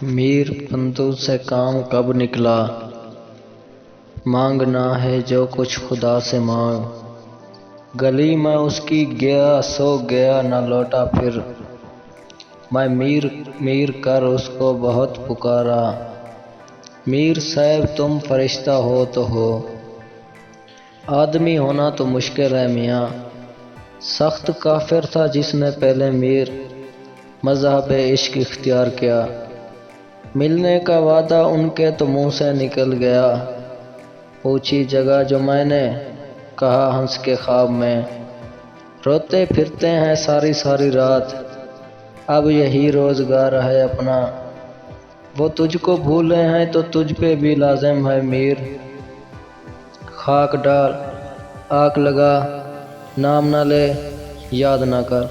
میر بندو سے کام کب نکلا، مانگنا ہے جو کچھ خدا سے مانگ۔ گلی میں اس کی گیا سو گیا نہ لوٹا پھر، میں میر میر کر اس کو بہت پکارا۔ میر صاحب تم فرشتہ ہو تو ہو، آدمی ہونا تو مشکل ہے میاں۔ سخت کافر تھا جس نے پہلے میر مذہب عشق اختیار کیا، ملنے کا وعدہ ان کے تو منہ سے نکل گیا۔ پوچھی جگہ جو میں نے، کہا ہنس کے خواب میں، روتے پھرتے ہیں ساری ساری رات، اب یہی روزگار ہے اپنا۔ وہ تجھ کو بھولے ہیں تو تجھ پہ بھی لازم ہے میر، خاک ڈال آگ لگا نام نہ لے یاد نہ کر۔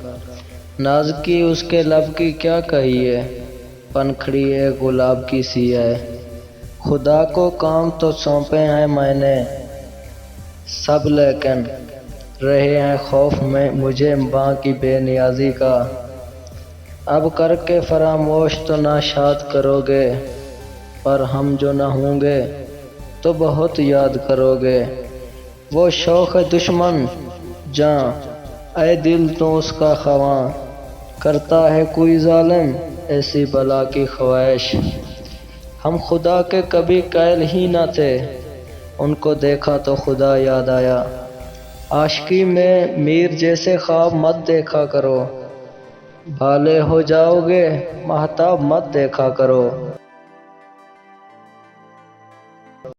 نازکی اس کے لب کی کیا کہیے، پنکھڑی ایک گلاب کی سی ہے۔ خدا کو کام تو سونپے ہیں میں نے سب، لیکن رہے ہیں خوف میں مجھے ماں کی بے نیازی کا۔ اب کر کے فراموش تو نہ شاد کرو گے، پر ہم جو نہ ہوں گے تو بہت یاد کرو گے۔ وہ شوق دشمن جاں اے دل تو اس کا خواں، کرتا ہے کوئی ظالم ایسی بلا کی خواہش۔ ہم خدا کے کبھی قائل ہی نہ تھے، ان کو دیکھا تو خدا یاد آیا۔ عاشقی میں میر جیسے خواب مت دیکھا کرو، بھالے ہو جاؤ گے مہتاب مت دیکھا کرو۔